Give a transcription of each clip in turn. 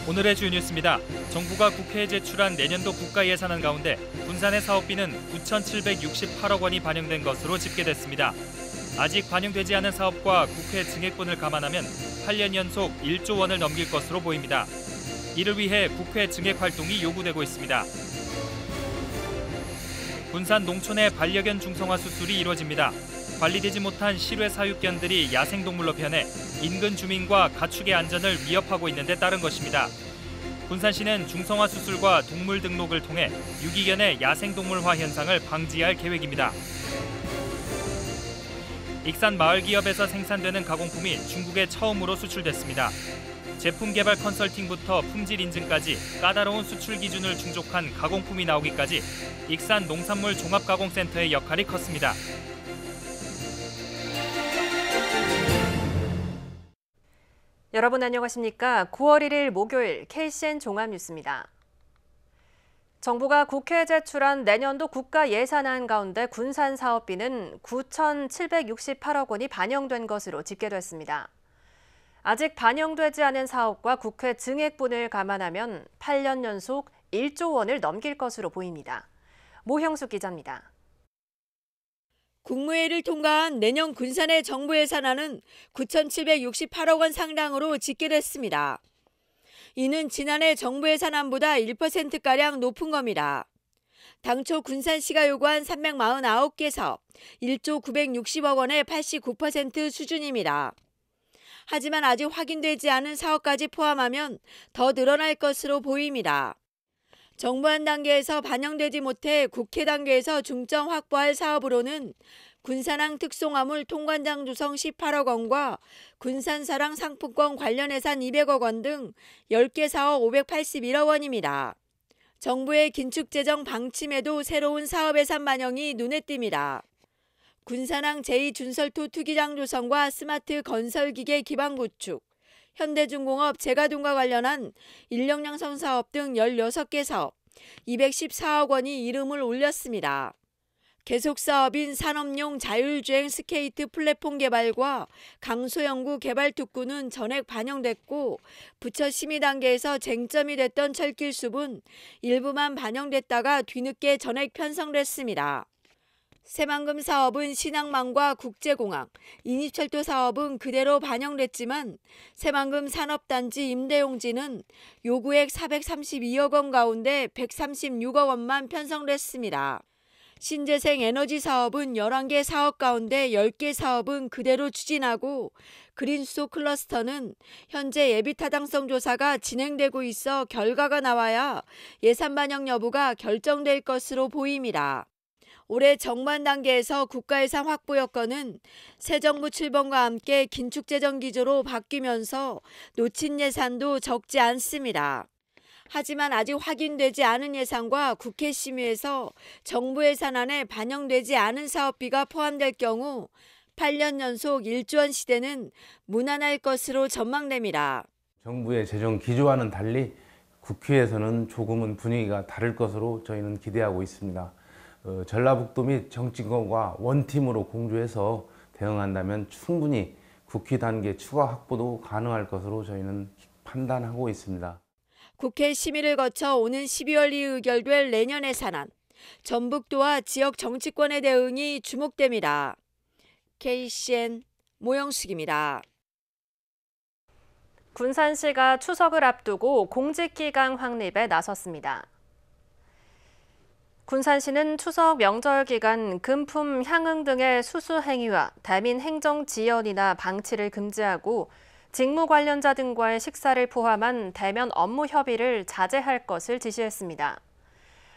오늘의 주요 뉴스입니다. 정부가 국회에 제출한 내년도 국가예산안 가운데 군산의 사업비는 9,768억 원이 반영된 것으로 집계됐습니다. 아직 반영되지 않은 사업과 국회 증액분을 감안하면 8년 연속 1조 원을 넘길 것으로 보입니다. 이를 위해 국회 증액 활동이 요구되고 있습니다. 군산 농촌의 반려견 중성화 수술이 이루어집니다. 관리되지 못한 실외 사육견들이 야생동물로 변해 인근 주민과 가축의 안전을 위협하고 있는 데 따른 것입니다. 군산시는 중성화 수술과 동물 등록을 통해 유기견의 야생동물화 현상을 방지할 계획입니다. 익산 마을기업에서 생산되는 가공품이 중국에 처음으로 수출됐습니다. 제품 개발 컨설팅부터 품질 인증까지 까다로운 수출 기준을 충족한 가공품이 나오기까지 익산 농산물 종합가공센터의 역할이 컸습니다. 여러분 안녕하십니까? 9월 1일 목요일 KCN 종합뉴스입니다. 정부가 국회에 제출한 내년도 국가 예산안 가운데 군산 사업비는 9,768억 원이 반영된 것으로 집계됐습니다. 아직 반영되지 않은 사업과 국회 증액분을 감안하면 8년 연속 1조 원을 넘길 것으로 보입니다. 모형숙 기자입니다. 국무회의를 통과한 내년 군산의 정부 예산안은 9,768억 원 상당으로 집계됐습니다. 이는 지난해 정부 예산안보다 1%가량 높은 겁니다. 당초 군산시가 요구한 349개 사업, 1조 960억 원의 89% 수준입니다. 하지만 아직 확인되지 않은 사업까지 포함하면 더 늘어날 것으로 보입니다. 정부안 단계에서 반영되지 못해 국회 단계에서 중점 확보할 사업으로는 군산항 특송화물 통관장 조성 18억 원과 군산사랑 상품권 관련 예산 200억 원 등 10개 사업 581억 원입니다. 정부의 긴축재정 방침에도 새로운 사업 예산 반영이 눈에 띕니다. 군산항 제2준설토 투기장 조성과 스마트 건설기계 기반 구축, 현대중공업 재가동과 관련한 인력 양성 사업 등 16개 사업, 214억 원이 이름을 올렸습니다. 계속 사업인 산업용 자율주행 스케이트 플랫폼 개발과 강소영구 개발 특구는 전액 반영됐고 부처 심의 단계에서 쟁점이 됐던 철길 숲은 일부만 반영됐다가 뒤늦게 전액 편성됐습니다. 새만금 사업은 신항만과 국제공항, 인입철도 사업은 그대로 반영됐지만 새만금 산업단지 임대용지는 요구액 432억 원 가운데 136억 원만 편성됐습니다. 신재생 에너지 사업은 11개 사업 가운데 10개 사업은 그대로 추진하고 그린수소 클러스터는 현재 예비타당성 조사가 진행되고 있어 결과가 나와야 예산 반영 여부가 결정될 것으로 보입니다. 올해 정관 단계에서 국가예산 확보 여건은 새 정부 출범과 함께 긴축재정 기조로 바뀌면서 놓친 예산도 적지 않습니다. 하지만 아직 확인되지 않은 예산과 국회 심의에서 정부 예산안에 반영되지 않은 사업비가 포함될 경우 8년 연속 1조 원 시대는 무난할 것으로 전망됩니다. 정부의 재정 기조와는 달리 국회에서는 조금은 분위기가 다를 것으로 저희는 기대하고 있습니다. 전라북도 및 정치권과 원팀으로 공조해서 대응한다면 충분히 국회 단계 추가 확보도 가능할 것으로 저희는 판단하고 있습니다. 국회 심의를 거쳐 오는 12월 2일 의결될 내년 예산안, 전북도와 지역 정치권의 대응이 주목됩니다. KCN 모형숙입니다. 군산시가 추석을 앞두고 공직기강 확립에 나섰습니다. 군산시는 추석 명절 기간 금품 향응 등의 수수 행위와 대민 행정 지연이나 방치를 금지하고 직무 관련자 등과의 식사를 포함한 대면 업무 협의를 자제할 것을 지시했습니다.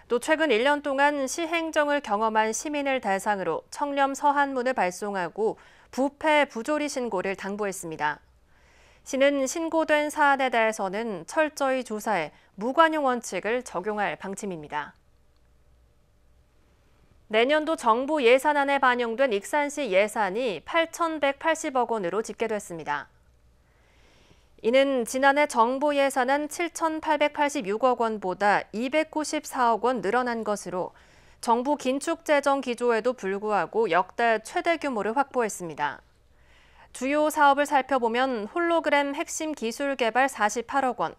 또 최근 1년 동안 시행정을 경험한 시민을 대상으로 청렴 서한문을 발송하고 부패 부조리 신고를 당부했습니다. 시는 신고된 사안에 대해서는 철저히 조사해 무관용 원칙을 적용할 방침입니다. 내년도 정부 예산안에 반영된 익산시 예산이 8,180억 원으로 집계됐습니다. 이는 지난해 정부 예산안 7,886억 원보다 294억 원 늘어난 것으로 정부 긴축재정 기조에도 불구하고 역대 최대 규모를 확보했습니다. 주요 사업을 살펴보면 홀로그램 핵심 기술 개발 48억 원,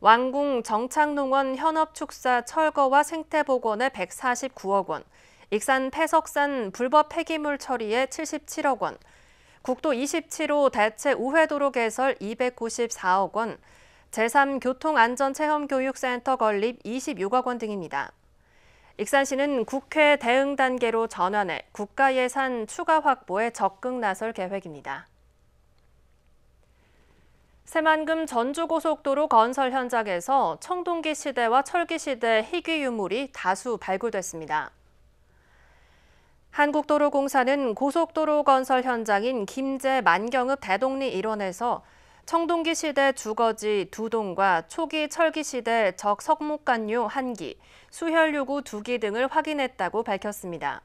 왕궁 정창농원 현업축사 철거와 생태복원에 149억 원, 익산 폐석산 불법 폐기물 처리에 77억 원, 국도 27호 대체 우회도로 개설 294억 원, 제3교통안전체험교육센터 건립 26억 원 등입니다. 익산시는 국회 대응 단계로 전환해 국가 예산 추가 확보에 적극 나설 계획입니다. 새만금 전주고속도로 건설 현장에서 청동기 시대와 철기 시대 희귀 유물이 다수 발굴됐습니다. 한국도로공사는 고속도로 건설 현장인 김제 만경읍 대동리 일원에서 청동기 시대 주거지 2동과 초기 철기 시대 적 석목간유 1기, 수혈유구 2기 등을 확인했다고 밝혔습니다.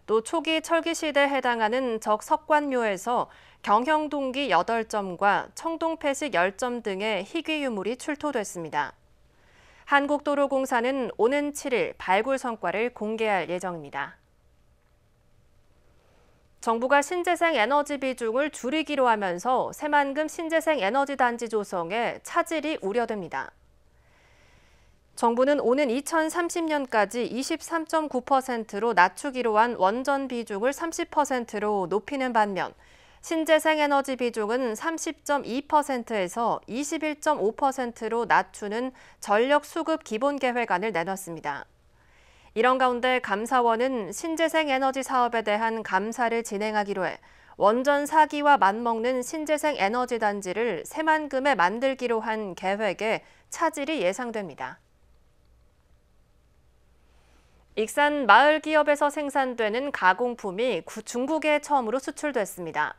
또 초기 철기 시대에 해당하는 적 석관묘에서 경형동기 8점과 청동폐식 10점 등의 희귀 유물이 출토됐습니다. 한국도로공사는 오는 7일 발굴 성과를 공개할 예정입니다. 정부가 신재생 에너지 비중을 줄이기로 하면서 새만금 신재생 에너지 단지 조성에 차질이 우려됩니다. 정부는 오는 2030년까지 23.9%로 낮추기로 한 원전 비중을 30%로 높이는 반면 신재생 에너지 비중은 30.2%에서 21.5%로 낮추는 전력 수급 기본 계획안을 내놨습니다. 이런 가운데 감사원은 신재생 에너지 사업에 대한 감사를 진행하기로 해 원전 4기와 맞먹는 신재생 에너지 단지를 새만금에 만들기로 한 계획에 차질이 예상됩니다. 익산 마을 기업에서 생산되는 가공품이 중국에 처음으로 수출됐습니다.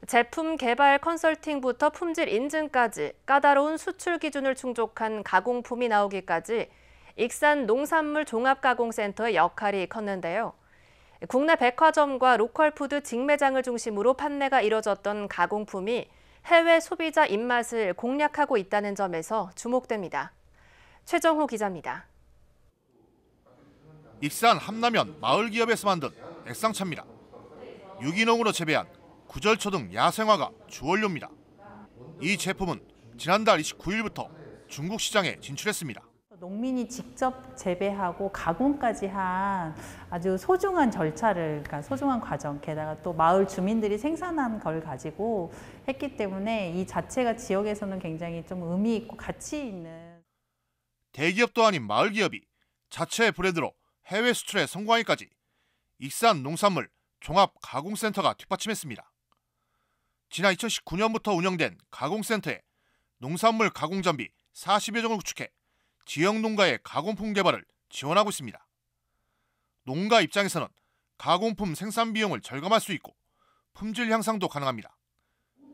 제품 개발 컨설팅부터 품질 인증까지 까다로운 수출 기준을 충족한 가공품이 나오기까지 익산 농산물 종합가공센터의 역할이 컸는데요. 국내 백화점과 로컬푸드 직매장을 중심으로 판매가 이뤄졌던 가공품이 해외 소비자 입맛을 공략하고 있다는 점에서 주목됩니다. 최정호 기자입니다. 익산 함라면 마을기업에서 만든 액상차입니다. 유기농으로 재배한 구절초 등 야생화가 주원료입니다. 이 제품은 지난달 29일부터 중국 시장에 진출했습니다. 농민이 직접 재배하고 가공까지 한 아주 소중한 절차를, 그러니까 소중한 과정, 게다가 또 마을 주민들이 생산한 걸 가지고 했기 때문에 이 자체가 지역에서는 굉장히 좀 의미 있고 가치 있는. 대기업도 아닌 마을기업이 자체 브랜드로 해외 수출에 성공하기까지 익산 농산물 종합가공센터가 뒷받침했습니다. 지난 2019년부터 운영된 가공센터에 농산물 가공 장비 40여 종을 구축해 지역 농가의 가공품 개발을 지원하고 있습니다. 농가 입장에서는 가공품 생산 비용을 절감할 수 있고 품질 향상도 가능합니다.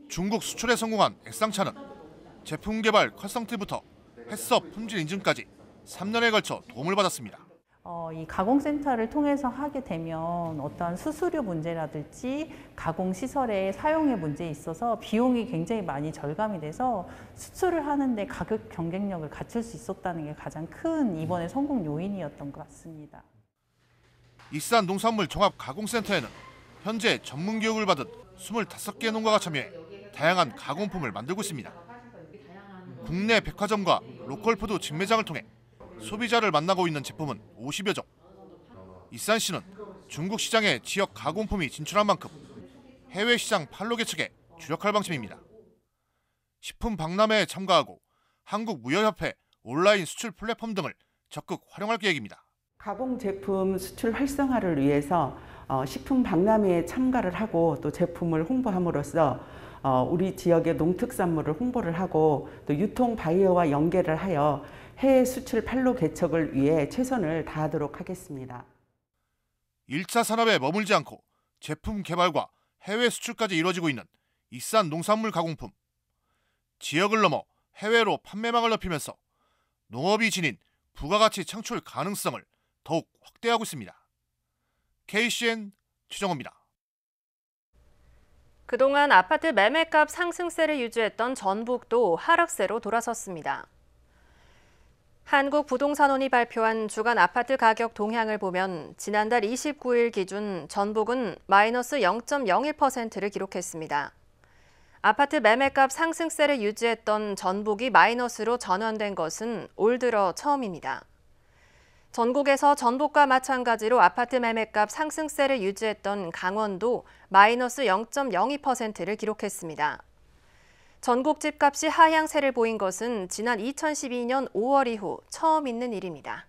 중국 수출에 성공한 액상차는 제품 개발 컨설팅부터 햇섭 품질 인증까지 3년에 걸쳐 도움을 받았습니다. 이 가공센터를 통해서 하게 되면 어떠한 수수료 문제라든지 가공시설의 사용의 문제에 있어서 비용이 굉장히 많이 절감이 돼서 수출을 하는데 가격 경쟁력을 갖출 수 있었다는 게 가장 큰 이번의 성공 요인이었던 것 같습니다. 익산 농산물 종합가공센터에는 현재 전문 교육을 받은 25개 농가가 참여해 다양한 가공품을 만들고 있습니다. 국내 백화점과 로컬푸드 직매장을 통해 소비자를 만나고 있는 제품은 50여 종. 익산시는 중국 시장에 지역 가공품이 진출한 만큼 해외 시장 판로 개척에 주력할 방침입니다. 식품 박람회에 참가하고 한국무역협회 온라인 수출 플랫폼 등을 적극 활용할 계획입니다. 가공 제품 수출 활성화를 위해서 식품 박람회에 참가를 하고 또 제품을 홍보함으로써 우리 지역의 농특산물을 홍보를 하고 또 유통 바이어와 연계를 하여 해외 수출 판로 개척을 위해 최선을 다하도록 하겠습니다. 1차 산업에 머물지 않고 제품 개발과 해외 수출까지 이루어지고 있는 익산 농산물 가공품. 지역을 넘어 해외로 판매망을 넓히면서 농업이 지닌 부가가치 창출 가능성을 더욱 확대하고 있습니다. KCN 최정호입니다. 그동안 아파트 매매값 상승세를 유지했던 전북도 하락세로 돌아섰습니다. 한국부동산원이 발표한 주간 아파트 가격 동향을 보면 지난달 29일 기준 전북은 마이너스 0.01%를 기록했습니다. 아파트 매매값 상승세를 유지했던 전북이 마이너스로 전환된 것은 올 들어 처음입니다. 전국에서 전북과 마찬가지로 아파트 매매값 상승세를 유지했던 강원도 마이너스 0.02%를 기록했습니다. 전국 집값이 하향세를 보인 것은 지난 2012년 5월 이후 처음 있는 일입니다.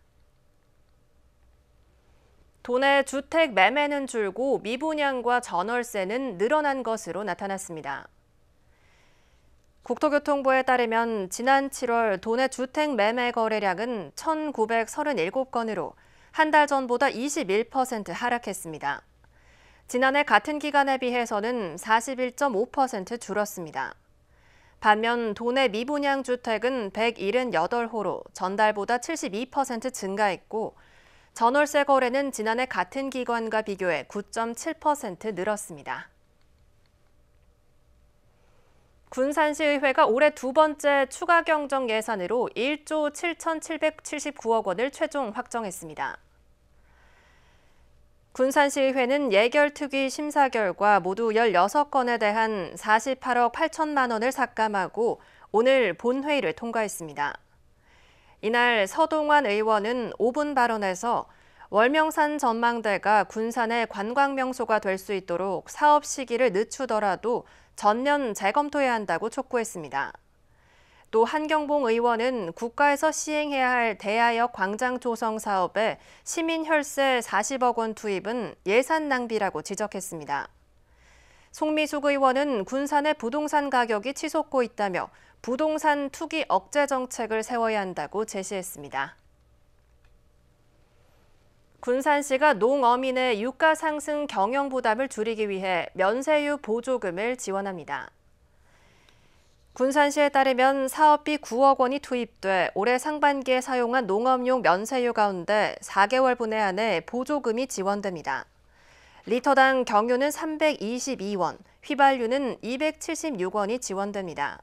도내 주택 매매는 줄고 미분양과 전월세는 늘어난 것으로 나타났습니다. 국토교통부에 따르면 지난 7월 도내 주택 매매 거래량은 1,937건으로 한 달 전보다 21% 하락했습니다. 지난해 같은 기간에 비해서는 41.5% 줄었습니다. 반면 도내 미분양 주택은 178호로 전달보다 72% 증가했고 전월세 거래는 지난해 같은 기간과 비교해 9.7% 늘었습니다. 군산시의회가 올해 두 번째 추가 경정 예산으로 1조 7,779억 원을 최종 확정했습니다. 군산시의회는 예결특위 심사 결과 모두 16건에 대한 48억 8천만 원을 삭감하고 오늘 본회의를 통과했습니다. 이날 서동환 의원은 5분 발언에서 월명산 전망대가 군산의 관광명소가 될 수 있도록 사업 시기를 늦추더라도 전면 재검토해야 한다고 촉구했습니다. 또 한경봉 의원은 국가에서 시행해야 할 대하역 광장 조성 사업에 시민 혈세 40억 원 투입은 예산 낭비라고 지적했습니다. 송미숙 의원은 군산의 부동산 가격이 치솟고 있다며 부동산 투기 억제 정책을 세워야 한다고 제시했습니다. 군산시가 농어민의 유가 상승 경영 부담을 줄이기 위해 면세유 보조금을 지원합니다. 군산시에 따르면 사업비 9억 원이 투입돼 올해 상반기에 사용한 농업용 면세유 가운데 4개월분에 한해 보조금이 지원됩니다. 리터당 경유는 322원, 휘발유는 276원이 지원됩니다.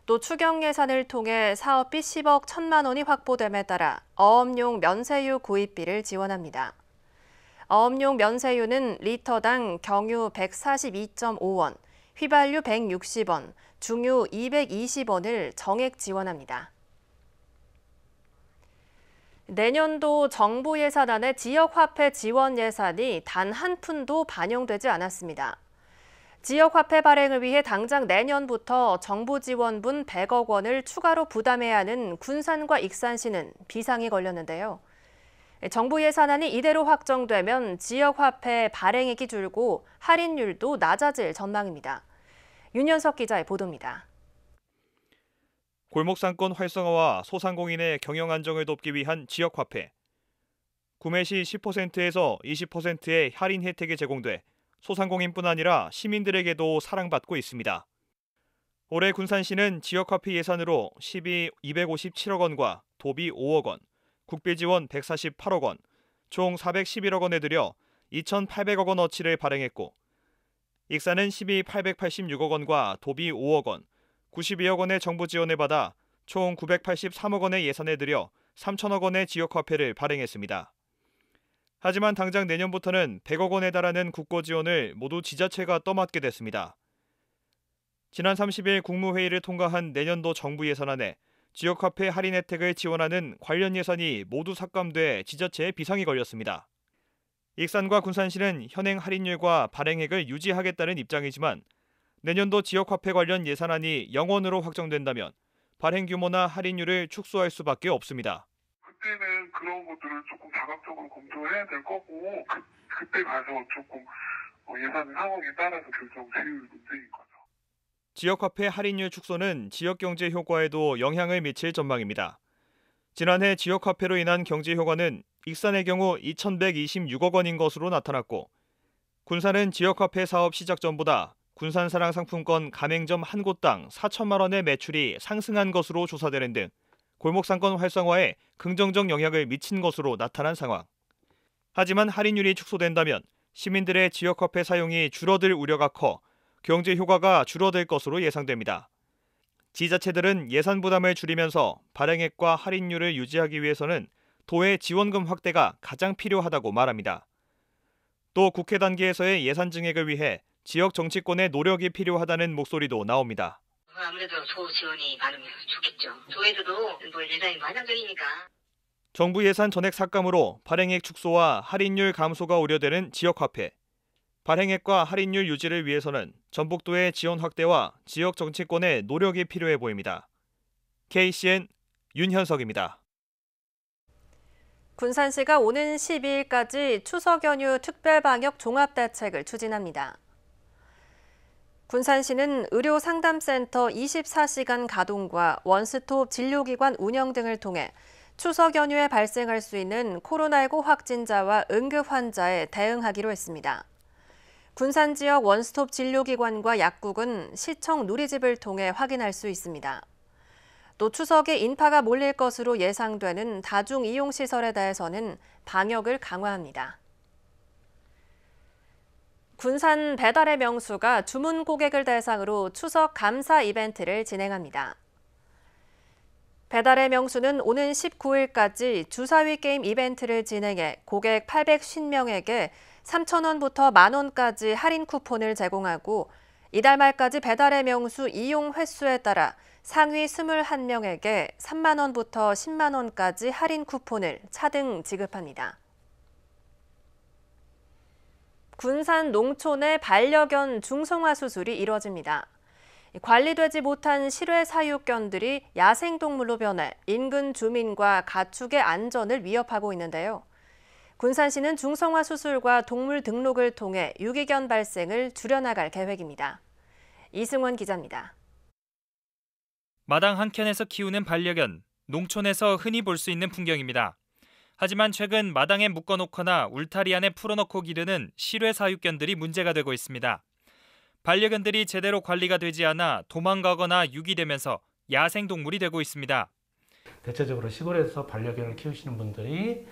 또 추경 예산을 통해 사업비 10억 1천만 원이 확보됨에 따라 어업용 면세유 구입비를 지원합니다. 어업용 면세유는 리터당 경유 142.5원, 휘발유 160원, 중유 220원을 정액 지원합니다. 내년도 정부 예산안에 지역화폐 지원 예산이 단 한 푼도 반영되지 않았습니다. 지역화폐 발행을 위해 당장 내년부터 정부 지원분 100억 원을 추가로 부담해야 하는 군산과 익산시는 비상이 걸렸는데요. 정부 예산안이 이대로 확정되면 지역화폐 발행액이 줄고 할인율도 낮아질 전망입니다. 윤현석 기자의 보도입니다. 골목상권 활성화와 소상공인의 경영 안정을 돕기 위한 지역화폐. 구매 시 10%에서 20%의 할인 혜택이 제공돼 소상공인뿐 아니라 시민들에게도 사랑받고 있습니다. 올해 군산시는 지역화폐 예산으로 시비 257억 원과 도비 5억 원, 국비 지원 148억 원, 총 411억 원에 들여 2,800억 원어치를 발행했고 익산은 시비 886억 원과 도비 5억 원, 92억 원의 정부 지원을 받아 총 983억 원의 예산을 들여 3천억 원의 지역화폐를 발행했습니다. 하지만 당장 내년부터는 100억 원에 달하는 국고 지원을 모두 지자체가 떠맡게 됐습니다. 지난 30일 국무회의를 통과한 내년도 정부 예산안에 지역화폐 할인 혜택을 지원하는 관련 예산이 모두 삭감돼 지자체에 비상이 걸렸습니다. 익산과 군산시는 현행 할인율과 발행액을 유지하겠다는 입장이지만 내년도 지역화폐 관련 예산안이 영원으로 확정된다면 발행 규모나 할인율을 축소할 수밖에 없습니다. 그때는 그런 것들을 조금 다각적으로 검토해야 될 거고 그때 가서 조금 예산 상황에 따라서 결정 지을 문제인 거죠. 지역화폐 할인율 축소는 지역경제 효과에도 영향을 미칠 전망입니다. 지난해 지역화폐로 인한 경제 효과는 익산의 경우 2,126억 원인 것으로 나타났고 군산은 지역화폐 사업 시작 전보다 군산사랑 상품권 가맹점 한 곳당 4천만 원의 매출이 상승한 것으로 조사되는 등 골목상권 활성화에 긍정적 영향을 미친 것으로 나타난 상황. 하지만 할인율이 축소된다면 시민들의 지역화폐 사용이 줄어들 우려가 커 경제 효과가 줄어들 것으로 예상됩니다. 지자체들은 예산 부담을 줄이면서 발행액과 할인율을 유지하기 위해서는 도의 지원금 확대가 가장 필요하다고 말합니다. 또 국회 단계에서의 예산 증액을 위해 지역 정치권의 노력이 필요하다는 목소리도 나옵니다. 아무래도 조 지원이 많으면 좋겠죠. 조에도 뭐 예산이 한정적이니까. 정부 예산 전액 삭감으로 발행액 축소와 할인율 감소가 우려되는 지역화폐. 발행액과 할인율 유지를 위해서는 전북도의 지원 확대와 지역 정치권의 노력이 필요해 보입니다. KCN 윤현석입니다. 군산시가 오는 12일까지 추석 연휴 특별방역 종합대책을 추진합니다. 군산시는 의료상담센터 24시간 가동과 원스톱 진료기관 운영 등을 통해 추석 연휴에 발생할 수 있는 코로나19 확진자와 응급 환자에 대응하기로 했습니다. 군산 지역 원스톱 진료기관과 약국은 시청 누리집을 통해 확인할 수 있습니다. 또 추석에 인파가 몰릴 것으로 예상되는 다중이용시설에 대해서는 방역을 강화합니다. 군산 배달의 명수가 주문 고객을 대상으로 추석 감사 이벤트를 진행합니다. 배달의 명수는 오는 19일까지 주사위 게임 이벤트를 진행해 고객 850명에게 3,000원부터 만원까지 할인 쿠폰을 제공하고 이달 말까지 배달의 명수 이용 횟수에 따라 상위 21명에게 3만 원부터 10만 원까지 할인 쿠폰을 차등 지급합니다. 군산 농촌의 반려견 중성화 수술이 이뤄집니다. 관리되지 못한 실외 사육견들이 야생동물로 변해 인근 주민과 가축의 안전을 위협하고 있는데요. 군산시는 중성화 수술과 동물 등록을 통해 유기견 발생을 줄여나갈 계획입니다. 이승원 기자입니다. 마당 한켠에서 키우는 반려견, 농촌에서 흔히 볼 수 있는 풍경입니다. 하지만 최근 마당에 묶어놓거나 울타리 안에 풀어놓고 기르는 실외 사육견들이 문제가 되고 있습니다. 반려견들이 제대로 관리가 되지 않아 도망가거나 유기되면서 야생동물이 되고 있습니다. 대체적으로 시골에서 반려견을 키우시는 분들이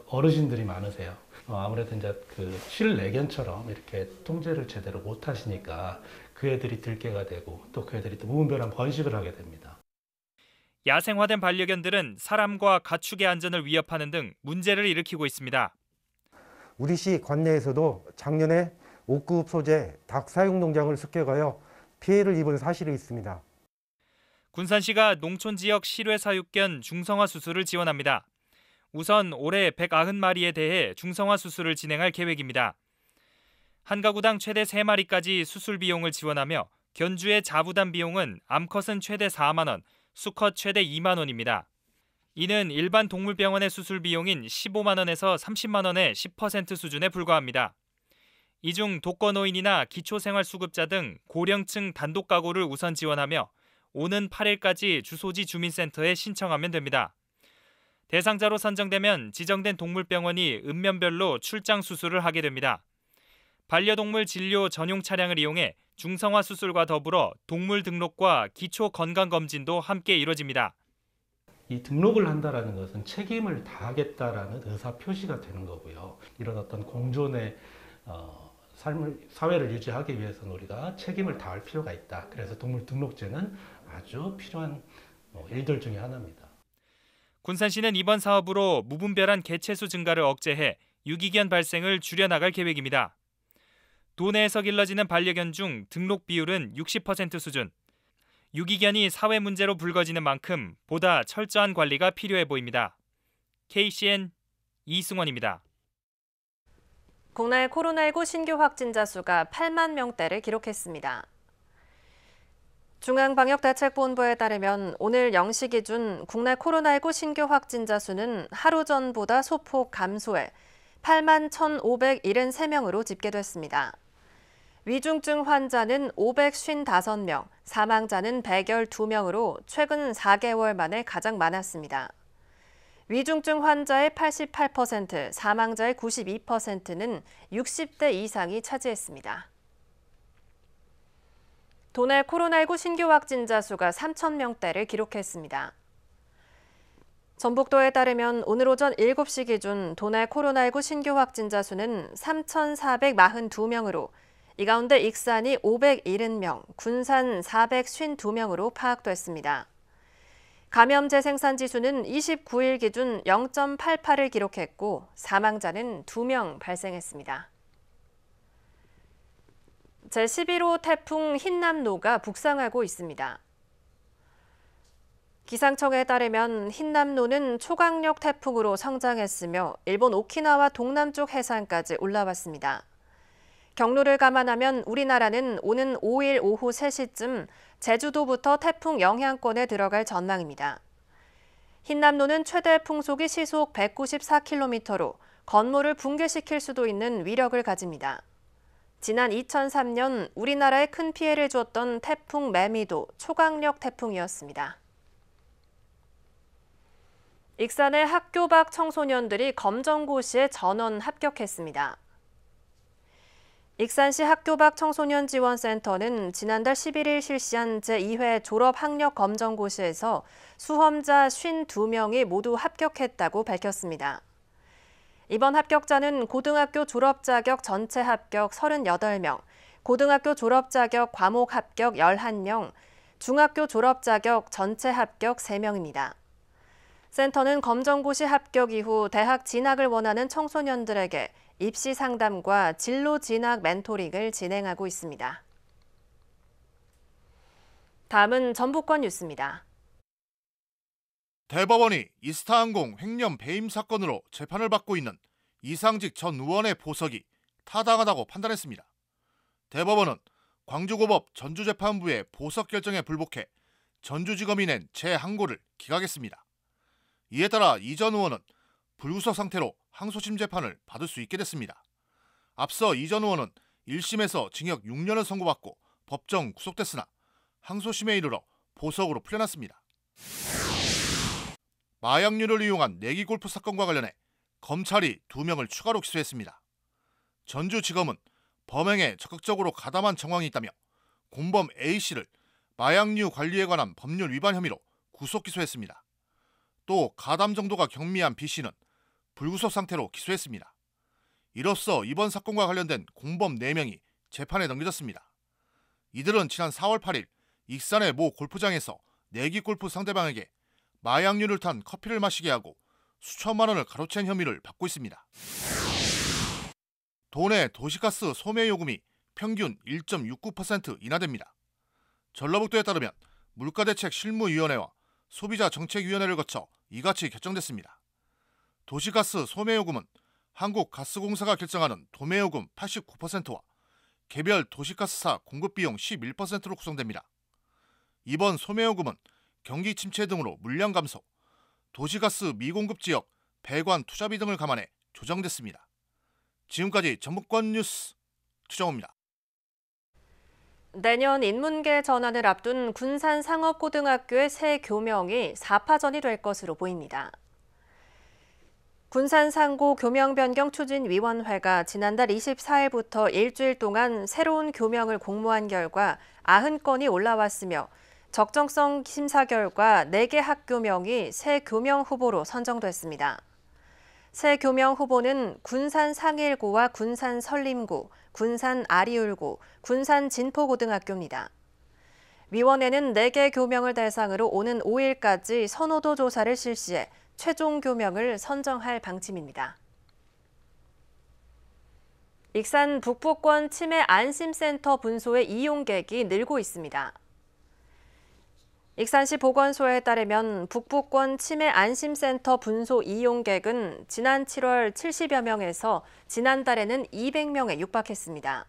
어르신들이 많으세요. 아무래도 이제 그 실내견처럼 이렇게 통제를 제대로 못 하시니까 그 애들이 들개가 되고 또 그 애들이 또 무분별한 번식을 하게 됩니다. 야생화된 반려견들은 사람과 가축의 안전을 위협하는 등 문제를 일으키고 있습니다. 우리 시 관내에서도 작년에 5급 소재 닭 사육 농장을 습격하여 피해를 입은 사실이 있습니다. 군산시가 농촌 지역 실외 사육견 중성화 수술을 지원합니다. 우선 올해 190마리에 대해 중성화 수술을 진행할 계획입니다. 한 가구당 최대 3마리까지 수술 비용을 지원하며 견주의 자부담 비용은 암컷은 최대 4만 원, 수컷 최대 2만 원입니다. 이는 일반 동물병원의 수술 비용인 15만 원에서 30만 원의 10% 수준에 불과합니다. 이 중 독거노인이나 기초생활수급자 등 고령층 단독 가구를 우선 지원하며 오는 8일까지 주소지 주민센터에 신청하면 됩니다. 대상자로 선정되면 지정된 동물병원이 읍면별로 출장 수술을 하게 됩니다. 반려동물 진료 전용 차량을 이용해 중성화 수술과 더불어 동물 등록과 기초 건강검진도 함께 이뤄집니다. 이 등록을 한다는 것은 책임을 다하겠다라는 의사 표시가 되는 거고요. 이런 어떤 공존의 사회를 유지하기 위해서는 우리가 책임을 다할 필요가 있다. 그래서 동물 등록제는 아주 필요한 일들 중에 하나입니다. 군산시는 이번 사업으로 무분별한 개체수 증가를 억제해 유기견 발생을 줄여나갈 계획입니다. 도내에서 길러지는 반려견 중 등록 비율은 60% 수준. 유기견이 사회 문제로 불거지는 만큼 보다 철저한 관리가 필요해 보입니다. KCN 이승원입니다. 국내 코로나19 신규 확진자 수가 8만 명대를 기록했습니다. 중앙방역대책본부에 따르면 오늘 0시 기준 국내 코로나19 신규 확진자 수는 하루 전보다 소폭 감소해 8만 1,573명으로 집계됐습니다. 위중증 환자는 555명, 사망자는 112명으로 최근 4개월 만에 가장 많았습니다. 위중증 환자의 88%, 사망자의 92%는 60대 이상이 차지했습니다. 도내 코로나19 신규 확진자 수가 3,000명대를 기록했습니다. 전북도에 따르면 오늘 오전 7시 기준 도내 코로나19 신규 확진자 수는 3,442명으로 이 가운데 익산이 570명, 군산 452명으로 파악됐습니다. 감염 재생산 지수는 29일 기준 0.88을 기록했고 사망자는 2명 발생했습니다. 제11호 태풍 흰남노가 북상하고 있습니다. 기상청에 따르면 흰남노는 초강력 태풍으로 성장했으며 일본 오키나와 동남쪽 해상까지 올라왔습니다. 경로를 감안하면 우리나라는 오는 5일 오후 3시쯤 제주도부터 태풍 영향권에 들어갈 전망입니다. 흰남노는 최대 풍속이 시속 194km로 건물을 붕괴시킬 수도 있는 위력을 가집니다. 지난 2003년 우리나라에 큰 피해를 줬던 태풍 매미도 초강력 태풍이었습니다. 익산의 학교 밖 청소년들이 검정고시에 전원 합격했습니다. 익산시 학교 밖 청소년 지원센터는 지난달 11일 실시한 제2회 졸업학력 검정고시에서 수험자 52명이 모두 합격했다고 밝혔습니다. 이번 합격자는 고등학교 졸업자격 전체 합격 38명, 고등학교 졸업자격 과목 합격 11명, 중학교 졸업자격 전체 합격 3명입니다. 센터는 검정고시 합격 이후 대학 진학을 원하는 청소년들에게 입시 상담과 진로 진학 멘토링을 진행하고 있습니다. 다음은 전북권 뉴스입니다. 대법원이 이스타항공 횡령 배임 사건으로 재판을 받고 있는 이상직 전 의원의 보석이 타당하다고 판단했습니다. 대법원은 광주고법 전주재판부의 보석 결정에 불복해 전주지검이 낸 재항고를 기각했습니다. 이에 따라 이 전 의원은 불구속 상태로 항소심 재판을 받을 수 있게 됐습니다. 앞서 이 전 의원은 1심에서 징역 6년을 선고받고 법정 구속됐으나 항소심에 이르러 보석으로 풀려났습니다. 마약류를 이용한 내기 골프 사건과 관련해 검찰이 2명을 추가로 기소했습니다. 전주지검은 범행에 적극적으로 가담한 정황이 있다며 공범 A씨를 마약류 관리에 관한 법률 위반 혐의로 구속 기소했습니다. 또 가담 정도가 경미한 B씨는 불구속 상태로 기소했습니다. 이로써 이번 사건과 관련된 공범 4명이 재판에 넘겨졌습니다. 이들은 지난 4월 8일 익산의 모 골프장에서 내기 골프 상대방에게 마약류를 탄 커피를 마시게 하고 수천만 원을 가로챈 혐의를 받고 있습니다. 도내 도시가스 소매 요금이 평균 1.69% 인하됩니다. 전라북도에 따르면 물가대책실무위원회와 소비자정책위원회를 거쳐 이같이 결정됐습니다. 도시가스 소매요금은 한국가스공사가 결정하는 도매요금 89%와 개별 도시가스사 공급비용 11%로 구성됩니다. 이번 소매요금은 경기 침체 등으로 물량 감소, 도시가스 미공급 지역 배관 투자비 등을 감안해 조정됐습니다. 지금까지 전북권 뉴스 추정호입니다. 내년 인문계 전환을 앞둔 군산상업고등학교의 새 교명이 4파전이 될 것으로 보입니다. 군산상고 교명변경추진위원회가 지난달 24일부터 일주일 동안 새로운 교명을 공모한 결과 90건이 올라왔으며 적정성 심사 결과 4개 학교명이 새 교명 후보로 선정됐습니다. 새 교명 후보는 군산 상일고와 군산 설림고, 군산 아리울고, 군산 진포고등학교입니다. 위원회는 4개 교명을 대상으로 오는 5일까지 선호도 조사를 실시해 최종 교명을 선정할 방침입니다. 익산 북부권 치매 안심센터 분소의 이용객이 늘고 있습니다. 익산시 보건소에 따르면 북부권 치매 안심센터 분소 이용객은 지난 7월 70여 명에서 지난달에는 200명에 육박했습니다.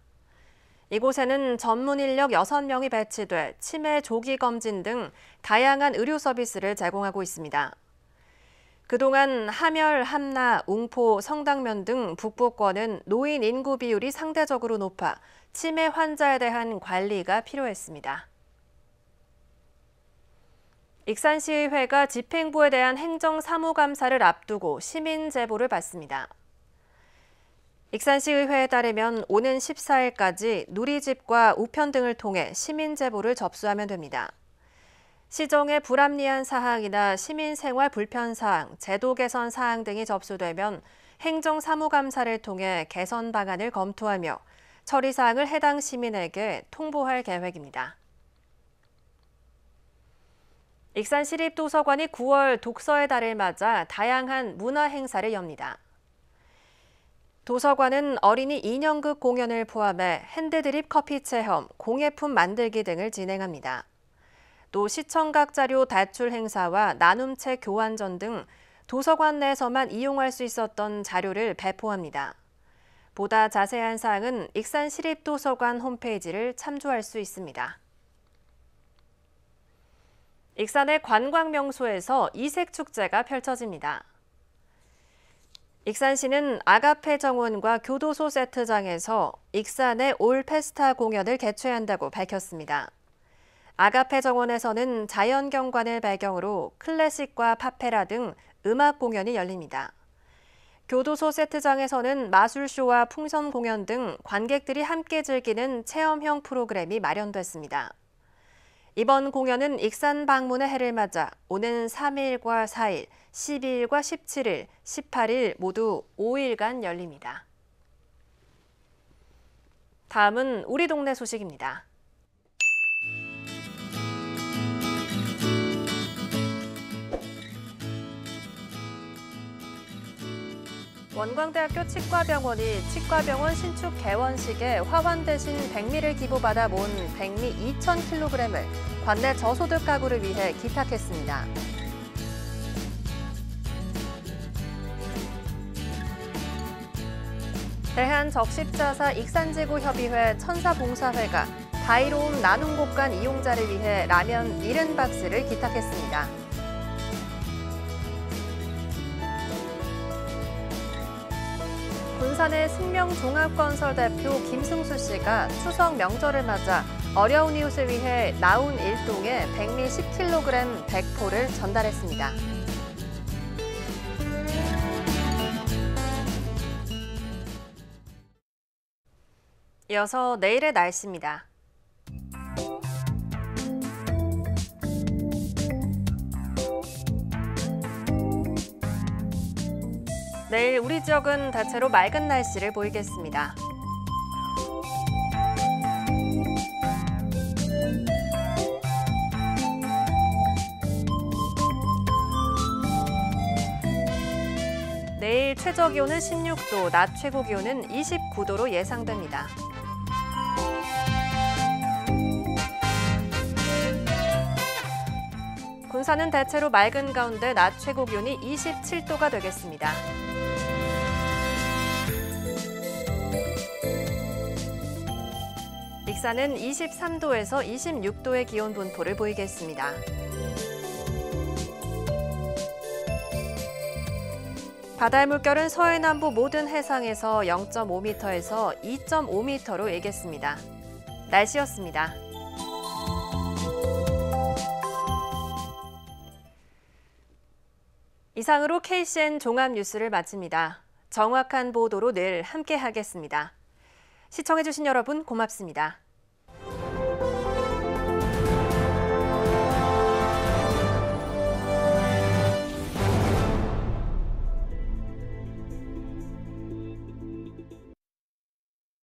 이곳에는 전문 인력 6명이 배치돼 치매 조기 검진 등 다양한 의료 서비스를 제공하고 있습니다. 그동안 함열, 함나, 웅포, 성당면 등 북부권은 노인 인구 비율이 상대적으로 높아 치매 환자에 대한 관리가 필요했습니다. 익산시의회가 집행부에 대한 행정사무감사를 앞두고 시민 제보를 받습니다. 익산시의회에 따르면 오는 14일까지 누리집과 우편 등을 통해 시민 제보를 접수하면 됩니다. 시정의 불합리한 사항이나 시민생활 불편 사항, 제도 개선 사항 등이 접수되면 행정사무감사를 통해 개선 방안을 검토하며 처리 사항을 해당 시민에게 통보할 계획입니다. 익산시립도서관이 9월 독서의 달을 맞아 다양한 문화 행사를 엽니다. 도서관은 어린이 인형극 공연을 포함해 핸드드립 커피 체험, 공예품 만들기 등을 진행합니다. 또 시청각 자료 대출 행사와 나눔책 교환전 등 도서관 내에서만 이용할 수 있었던 자료를 배포합니다. 보다 자세한 사항은 익산시립도서관 홈페이지를 참조할 수 있습니다. 익산의 관광명소에서 이색축제가 펼쳐집니다. 익산시는 아가페 정원과 교도소 세트장에서 익산의 올 페스타 공연을 개최한다고 밝혔습니다. 아가페 정원에서는 자연경관을 배경으로 클래식과 파페라 등 음악 공연이 열립니다. 교도소 세트장에서는 마술쇼와 풍선 공연 등 관객들이 함께 즐기는 체험형 프로그램이 마련됐습니다. 이번 공연은 익산 방문의 해를 맞아 오는 3일과 4일, 12일과 17일, 18일 모두 5일간 열립니다. 다음은 우리 동네 소식입니다. 원광대학교 치과병원이 치과병원 신축 개원식에 화환 대신 백미를 기부받아 모은 백미 2,000kg을 관내 저소득 가구를 위해 기탁했습니다. 대한적십자사 익산지구협의회 천사봉사회가 다이로움 나눔곡간 이용자를 위해 라면 70박스를 기탁했습니다. 군산의 승명종합건설 대표 김승수 씨가 추석 명절을 맞아 어려운 이웃을 위해 나운 일동에 백미 10kg 100포를 전달했습니다. 이어서 내일의 날씨입니다. 내일 우리 지역은 대체로 맑은 날씨를 보이겠습니다. 내일 최저 기온은 16도, 낮 최고 기온은 29도로 예상됩니다. 군산은 대체로 맑은 가운데 낮 최고 기온이 27도가 되겠습니다. 익산은 23도에서 26도의 기온 분포를 보이겠습니다. 바다의 물결은 서해남부 모든 해상에서 0.5m에서 2.5m로 일겠습니다. 날씨였습니다. 이상으로 KCN 종합뉴스를 마칩니다. 정확한 보도로 늘 함께하겠습니다. 시청해주신 여러분 고맙습니다.